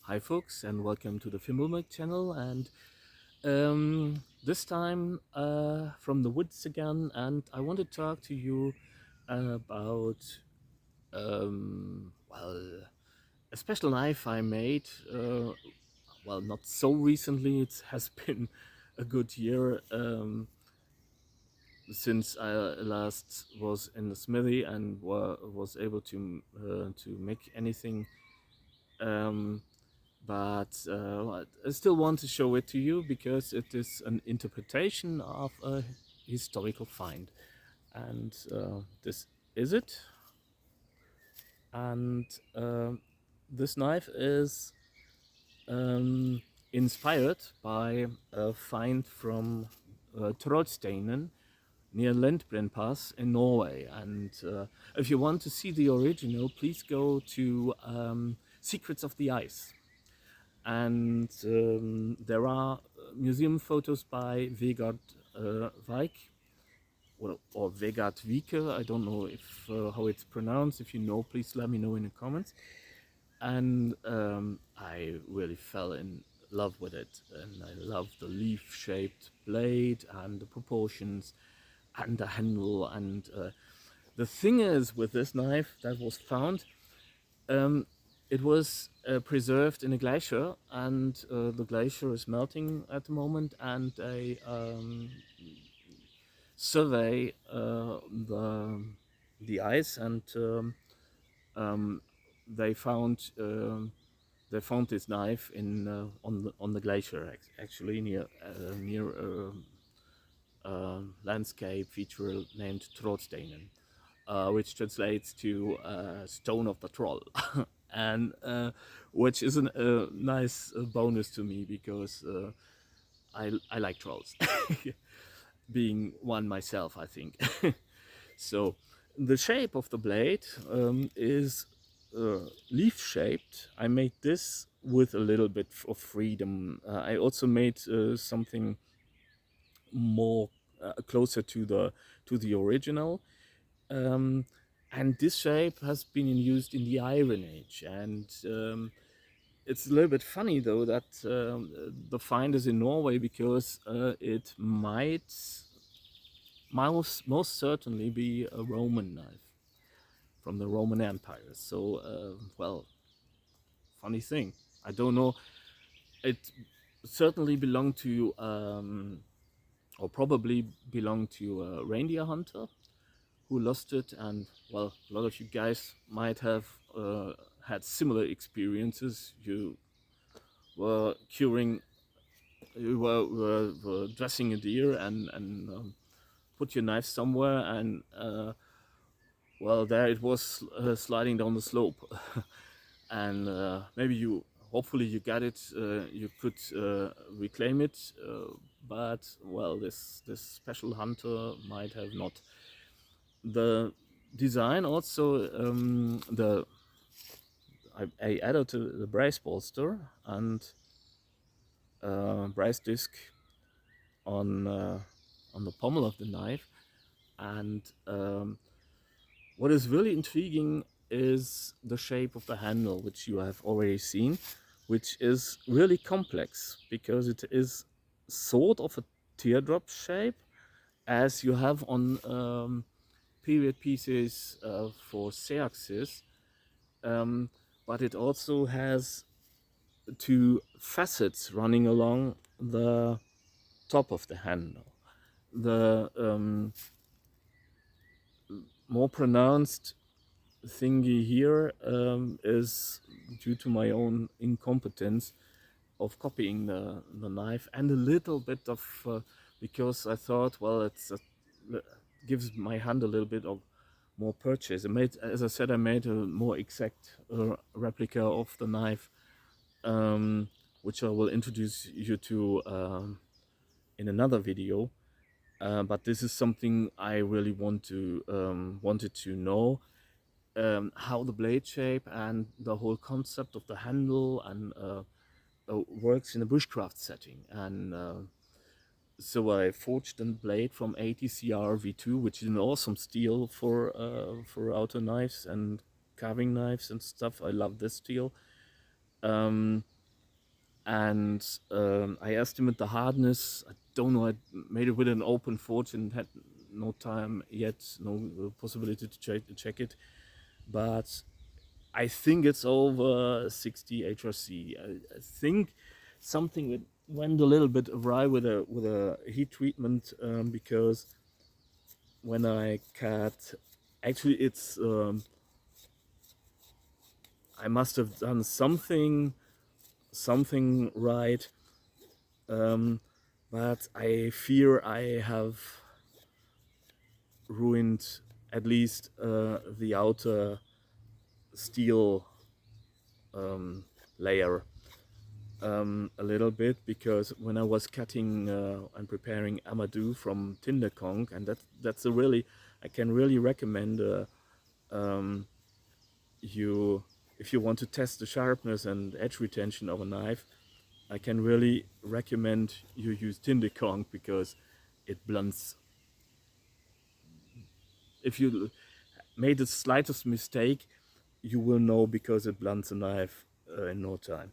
Hi folks, and welcome to the Fimmelmilk channel, and this time from the woods again, and I want to talk to you about well, a special knife I made, well, not so recently. It has been a good year since I last was in the smithy and was able to make anything. um, but I still want to show it to you because it is an interpretation of a historical find, and this is it. And this knife is um, inspired by a find from Trollsteinen near Lendbren Pass in Norway. And if you want to see the original, please go to Secrets of the Ice. And there are museum photos by Vegard Wijk, or Vegard Wieke. I don't know if how it's pronounced. If you know, please let me know in the comments. And I really fell in love with it, and I love the leaf-shaped blade and the proportions and the handle. And the thing is, with this knife that was found, um, it was preserved in a glacier, and the glacier is melting at the moment, and they survey the ice, and um, they found they found this knife in on the glacier, actually near a landscape feature named Trollsteinen, which translates to Stone of the Troll, and which is a nice bonus to me because I like trolls, being one myself, I think. So the shape of the blade is leaf shaped. I made this with a little bit of freedom. I also made something more closer to the original. Um, and this shape has been used in the Iron Age. And it's a little bit funny though that the find is in Norway because it might most certainly be a Roman knife from the Roman Empire. So, well, funny thing. I don't know. It certainly belonged to, or probably belonged to a reindeer hunter who lost it. And, well, a lot of you guys might have had similar experiences. You were curing, were dressing a deer and put your knife somewhere, and well, there it was sliding down the slope. And maybe you, hopefully you got it, you could reclaim it, but well, this special hunter might have not. The design also, I added the brace bolster and brace disc on the pommel of the knife. And what is really intriguing is the shape of the handle, which you have already seen, which is really complex because it is sort of a teardrop shape, as you have on period pieces for Xerxes, um, but it also has two facets running along the top of the handle. The more pronounced thingy here is due to my own incompetence of copying the knife, and a little bit of because I thought, well, gives my hand a little bit of more purchase. I made, as I said, I made a more exact replica of the knife, which I will introduce you to in another video. But this is something I really wanted to know, how the blade shape and the whole concept of the handle and works in a bushcraft setting. And so I forged a blade from ATCR V2, which is an awesome steel for outer knives and carving knives and stuff. I love this steel. and I estimate the hardness. I don't know. I made it with an open forge and had no time yet, no possibility to check it, but I think it's over 60 HRC. I think something that went a little bit awry with a heat treatment, because when I cut, actually it's I must have done something right, but I fear I have ruined at least the outer steel layer a little bit, because when I was cutting and preparing Amadou from Tinder Kong, and that's a really, I can really recommend you, if you want to test the sharpness and edge retention of a knife, I can really recommend you use Tinder Kong, because it blunts. If you made the slightest mistake, you will know, because it blunts a knife in no time.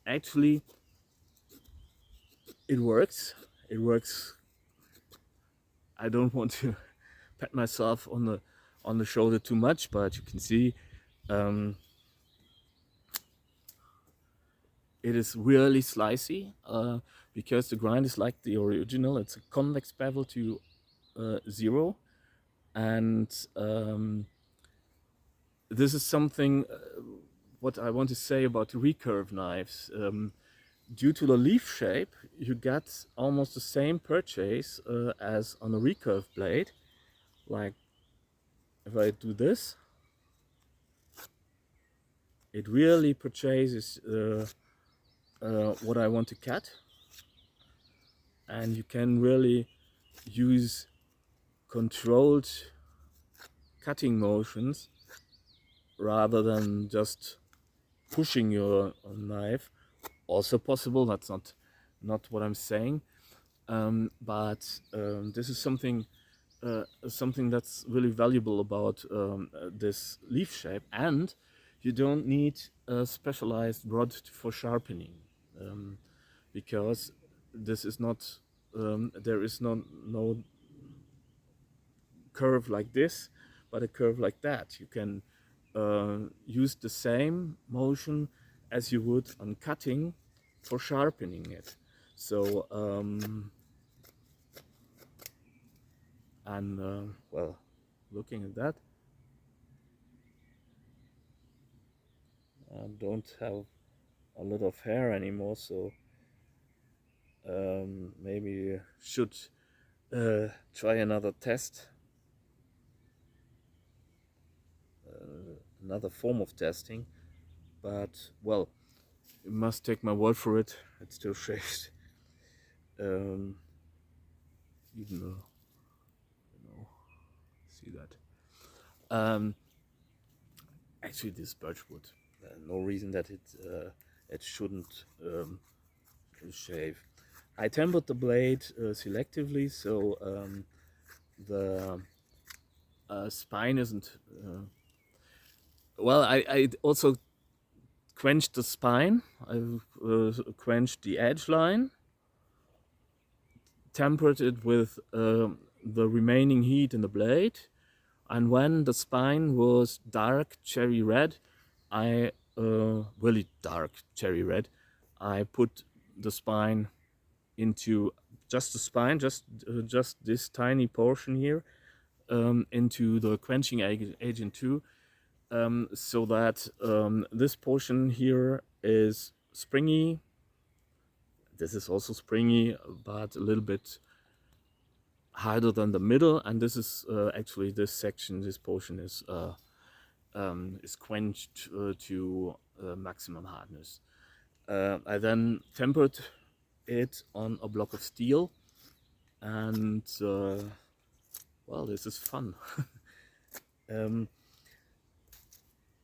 Actually, it works. It works. I don't want to pat myself on the shoulder too much, but you can see it is really slicey, because the grind is like the original. It's a convex bevel to 0, and this is something what I want to say about recurve knives. Due to the leaf shape, you get almost the same purchase as on a recurve blade. Like if I do this, it really purchases what I want to cut, and you can really use controlled cutting motions rather than just pushing your knife. Also possible, that's not what I'm saying, but this is something that's really valuable about this leaf shape, and you don't need a specialized rod for sharpening, because this is not there is no curve like this, but a curve like that. You can use the same motion as you would on cutting for sharpening it. So and well, looking at that, I don't have a lot of hair anymore, so maybe should try another test, another form of testing. But well, you must take my word for it. It's still shaved, even though, see that. Actually, this birchwood, no reason that it shouldn't shave. I tempered the blade selectively, so the spine isn't. Well, I also quenched the spine. I quenched the edge line, tempered it with the remaining heat in the blade, and when the spine was dark cherry red, I really dark cherry red, I put the spine into just the spine, just this tiny portion here, into the quenching agent 2, so that this portion here is springy. This is also springy, but a little bit harder than the middle, and this is actually this section, this portion is quenched to maximum hardness. I then tempered it on a block of steel, and well, this is fun.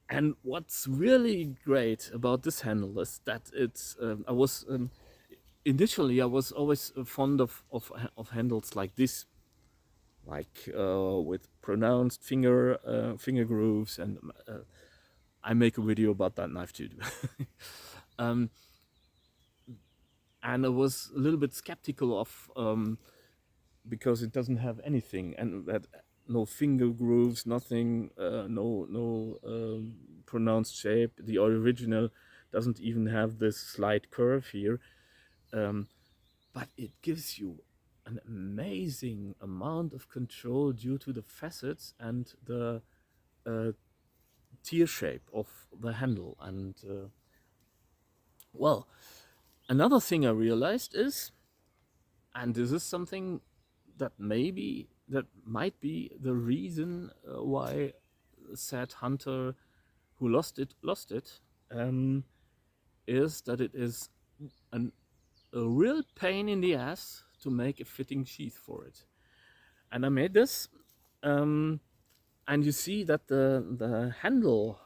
And what's really great about this handle is that it's I was initially I was always fond of handles like this, like with pronounced finger grooves, and I make a video about that knife too. and I was a little bit skeptical of because it doesn't have anything, and that no finger grooves, nothing, no pronounced shape. The original doesn't even have this slight curve here, but it gives you an amazing amount of control due to the facets and the tear shape of the handle. And well, another thing I realized is, and this is something that might be the reason why said hunter who lost it is that it is a real pain in the ass to make a fitting sheath for it. And I made this, and you see that the handle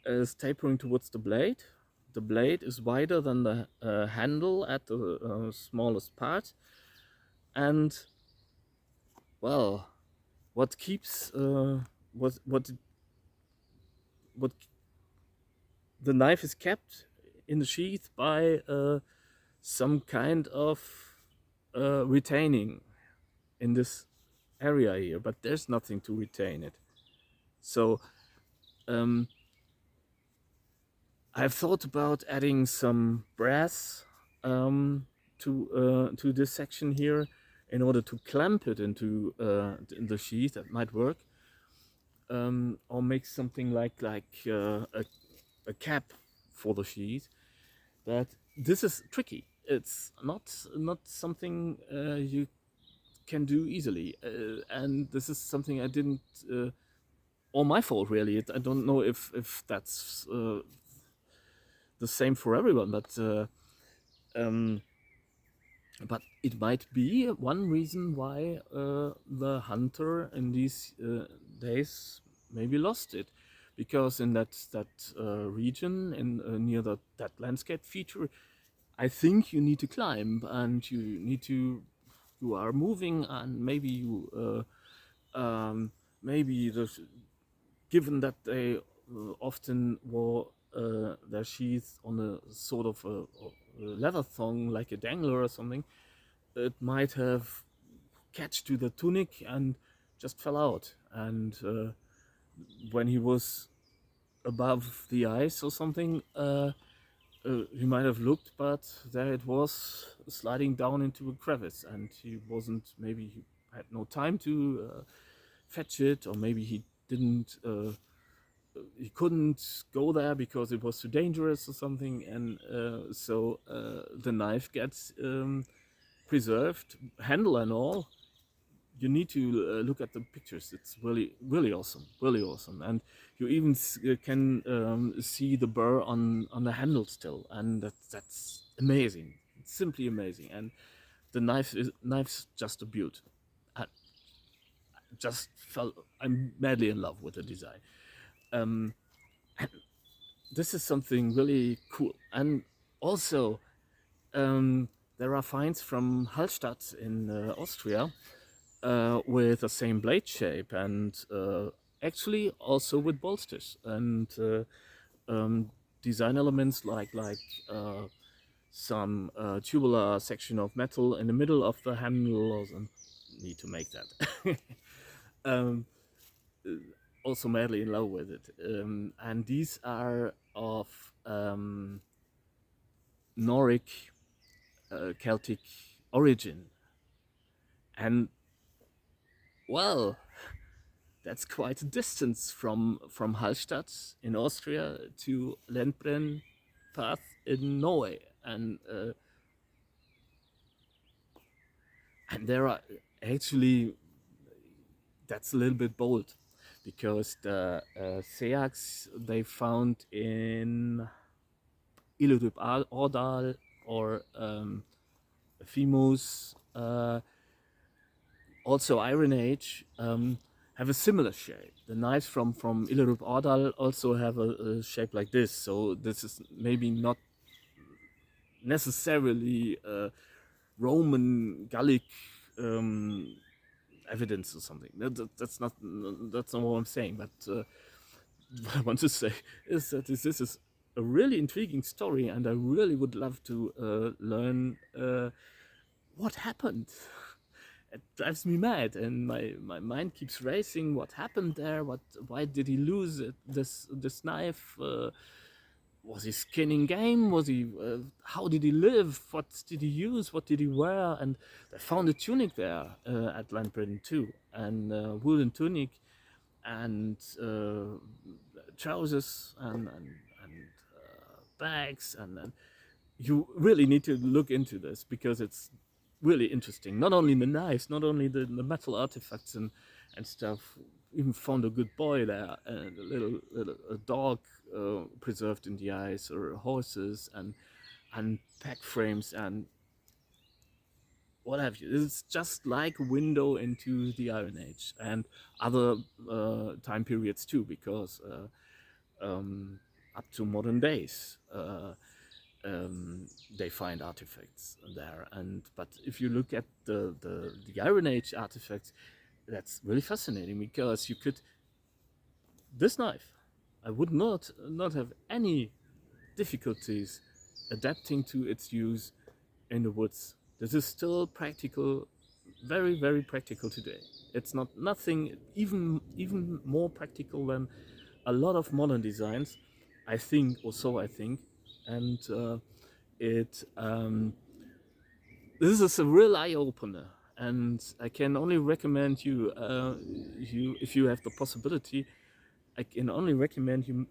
is tapering towards the blade. The blade is wider than the handle at the smallest part, and well, what keeps what the knife is kept in the sheath by some kind of retaining in this area here, but there's nothing to retain it. So I've thought about adding some brass to this section here in order to clamp it into the sheath. That might work, or make something like a cap for the sheath. But this is tricky. It's not something you can do easily, and this is something I didn't. All my fault, really. I don't know if that's the same for everyone, but it might be one reason why the hunter in these days maybe lost it, because in that region in near that landscape feature, I think you need to climb and you are moving, and maybe maybe given that they often wore their sheath on a sort of a leather thong, like a dangler or something, it might have catched to the tunic and just fell out. And when he was above the ice or something, he might have looked, but there it was, sliding down into a crevice, and maybe he had no time to fetch it, or maybe he didn't. He couldn't go there because it was too dangerous or something, and so the knife gets preserved, handle and all. You need to look at the pictures. It's really awesome, and you even can see the burr on the handle still, and that's amazing. It's simply amazing, and the knife's just a beaut. I'm madly in love with the design. And this is something really cool. And also, there are finds from Hallstatt in Austria with the same blade shape, and actually also with bolsters and design elements like some tubular section of metal in the middle of the handle. Also need to make that. Also madly in love with it, and these are of Noric Celtic origin, and well, that's quite a distance from Hallstatt in Austria to Lentbrenn Path in Norway, and there are actually, that's a little bit bold, because the Seax they found in Illurup Ordal or Fimus, also Iron Age, have a similar shape. The knives from Illurup Ordal also have a shape like this, so this is maybe not necessarily Roman Gallic evidence or something. That's not what I'm saying, but what I want to say is that this is a really intriguing story, and I really would love to learn what happened. It drives me mad, and my mind keeps racing. What happened there? Why did he lose this knife? Was he skinning game? Was he? How did he live? What did he use? What did he wear? And they found a tunic there at Landbridden too, and woolen tunic, and trousers, and bags, and you really need to look into this because it's really interesting. Not only the knives, not only the metal artifacts and stuff. Even found a good boy there, and a dog preserved in the ice, or horses and pack frames and what have you. It's just like a window into the Iron Age and other time periods too, because up to modern days they find artifacts there. But if you look at the Iron Age artifacts, that's really fascinating, because you could, this knife, I would not have any difficulties adapting to its use in the woods. This is still practical, very, very practical today. It's nothing even more practical than a lot of modern designs, I think, or so I think. And this is a real eye-opener, and I can only recommend you, if you have the possibility, I can only recommend you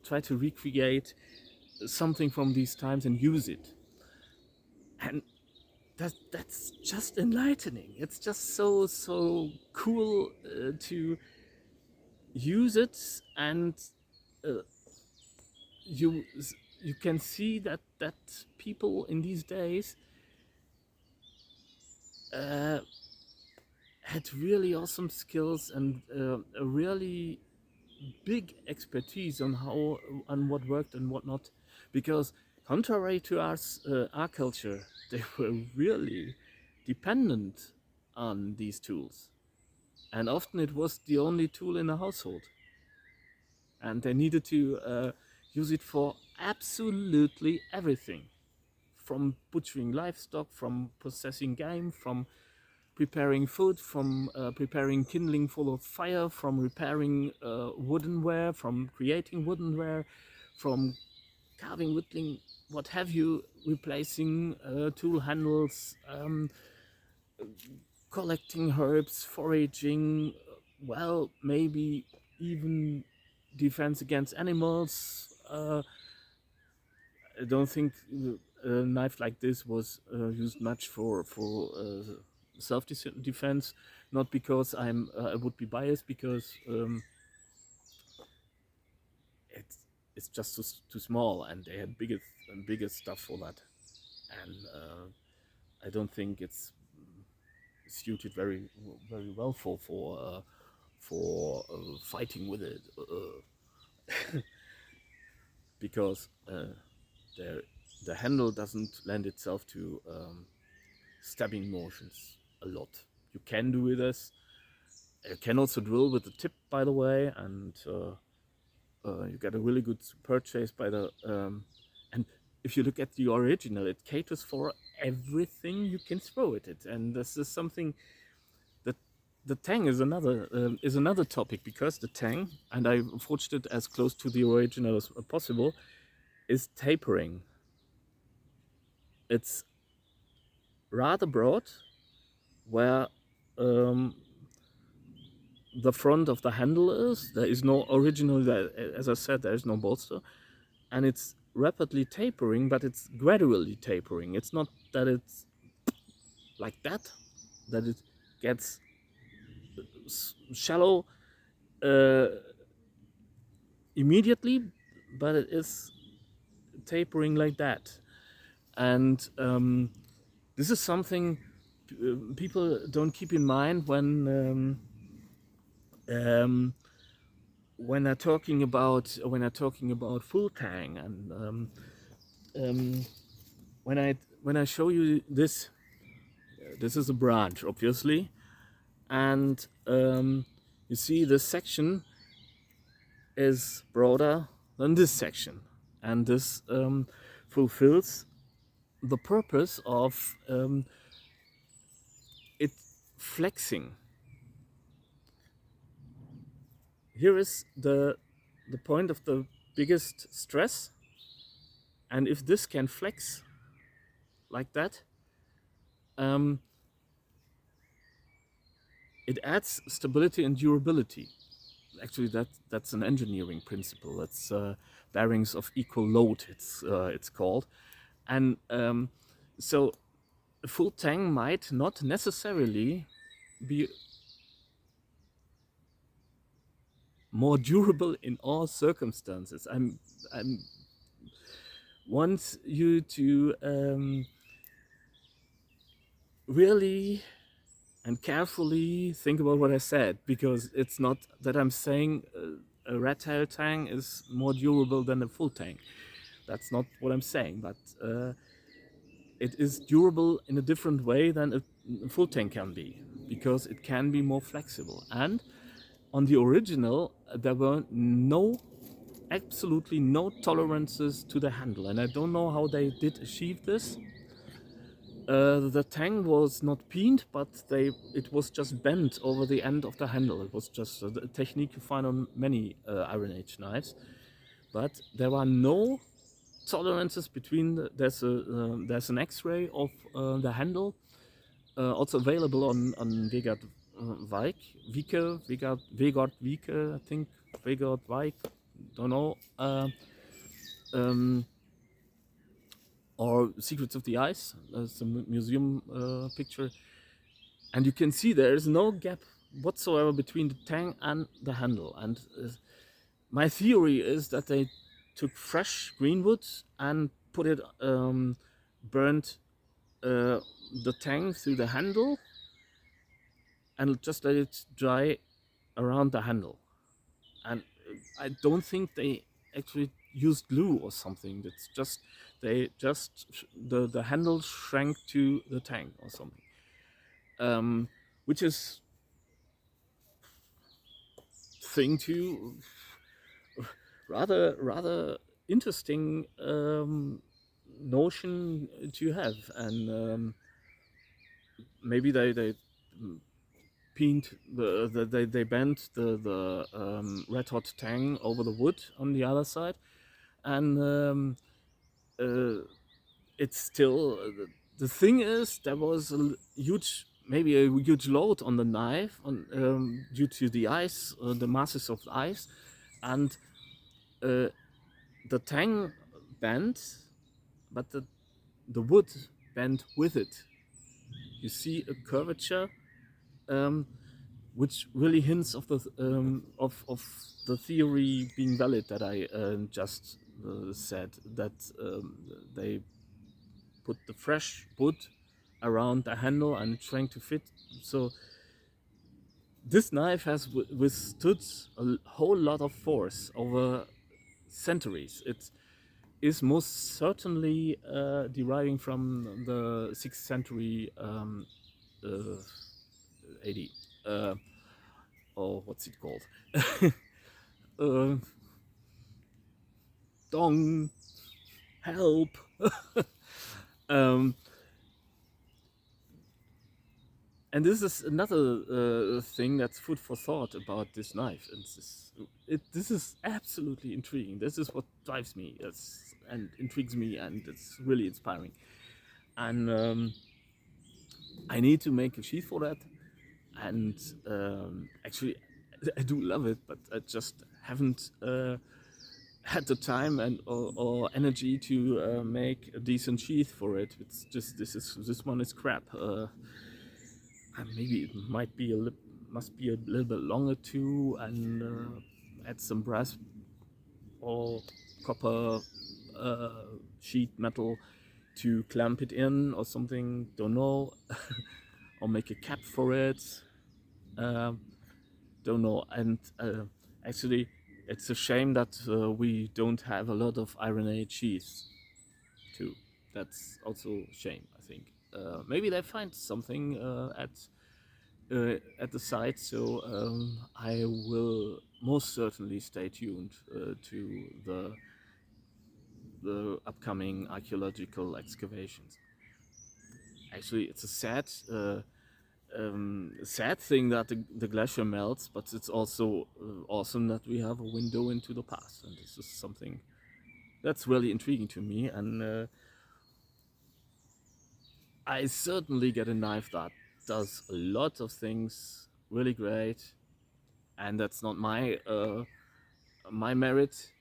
try to recreate something from these times and use it. And that's just enlightening. It's just so cool to use it, and you can see that people in these days had really awesome skills and a really big expertise on how and what worked and what not, because contrary to us, our culture, they were really dependent on these tools, and often it was the only tool in the household, and they needed to use it for absolutely everything, from butchering livestock, from processing game, from preparing food, from preparing kindling for the fire, from repairing woodenware, from creating woodenware, from carving, whittling, what have you, replacing tool handles, collecting herbs, foraging, well, maybe even defense against animals. I don't think a knife like this was used much for self-defense, not because I would be biased, because it's just too small, and they had bigger stuff for that, and I don't think it's suited very well for fighting with it, because the handle doesn't lend itself to stabbing motions a lot. You can do with this. You can also drill with the tip, by the way, and you get a really good purchase by the and if you look at the original, it caters for everything you can throw at it, and this is something that the tang is another topic, because the tang, and I forged it as close to the original as possible, is tapering. It's rather broad, where the front of the handle is. There is no original, as I said, there is no bolster, and it's rapidly tapering, but it's gradually tapering. It's not that it's like that it gets shallow immediately, but it is tapering like that. And this is something people don't keep in mind when they're talking about full tang. And when I show you this, this is a branch, obviously, and you see this section is broader than this section. and this fulfills the purpose of it flexing. Here is the point of the biggest stress, and if this can flex like that, it adds stability and durability. Actually, that's an engineering principle. That's bearings of equal load. It's called, and so a full tang might not necessarily be more durable in all circumstances. I'm want you to really and carefully think about what I said, because it's not that I'm saying a red tail tang is more durable than a full tang. That's not what I'm saying, but it is durable in a different way than a full tang can be, because it can be more flexible. And on the original, there were absolutely no tolerances to the handle, and I don't know how they did achieve this. The tang was not peened, but it was just bent over the end of the handle. It was just a technique you find on many Iron Age knives, but there are no tolerances between there's an X-ray of the handle, also available on Vegard Wieke, I think, Vegard Wijk, don't know, or Secrets of the Ice, some museum picture, and you can see there is no gap whatsoever between the tang and the handle. And my theory is that they took fresh greenwood and put it, burnt the tang through the handle and just let it dry around the handle. And I don't think they actually used glue or something. It's just the handle shrank to the tang or something, which is thing to rather interesting notion to have. And maybe they peened they bent the red hot tang over the wood on the other side, and it's still the thing is there was maybe a huge load on the knife due to the ice, the masses of ice, and the tang bent, but the wood bent with it. You see a curvature, which really hints of the theory being valid that I just said, that they put the fresh wood around the handle and trying to fit. So this knife has withstood a whole lot of force over centuries. It is most certainly deriving from the 6th century AD. Or what's it called? Dong, help! And this is another thing that's food for thought about this knife. And this is absolutely intriguing. This is what drives me and intrigues me, and it's really inspiring. And I need to make a sheath for that. And actually, I do love it, but I just haven't had the time and or energy to make a decent sheath for it. It's just this one is crap. Maybe it must be a little bit longer too, and add some brass or copper sheet metal to clamp it in or something. Don't know. Or make a cap for it. Don't know. And actually, it's a shame that we don't have a lot of Iron Age sheaths too. That's also a shame, I think. Maybe they find something at the site, so I will most certainly stay tuned to the the upcoming archaeological excavations. Actually, it's a sad thing that the glacier melts, but it's also awesome that we have a window into the past, and this is something that's really intriguing to me. And I certainly get a knife that does a lot of things really great, and that's not my merit,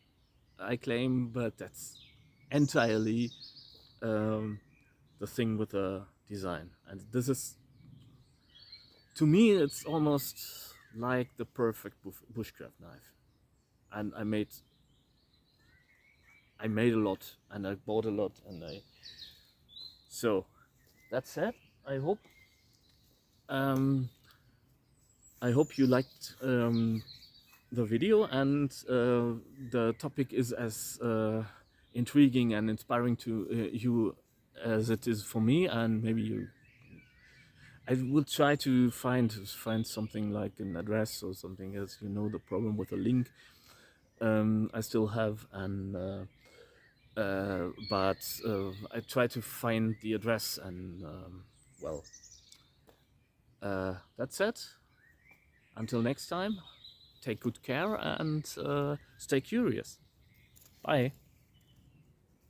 I claim, but that's entirely the thing with the design. And this is, to me, it's almost like the perfect bushcraft knife. And I made a lot, and I bought a lot, and so that's it. I hope I hope you liked the video, and the topic is as intriguing and inspiring to you as it is for me. And maybe I will try to find something like an address or something, as you know the problem with a link I still have, and but I try to find the address, and well, that's it. Until next time, take good care and stay curious. Bye.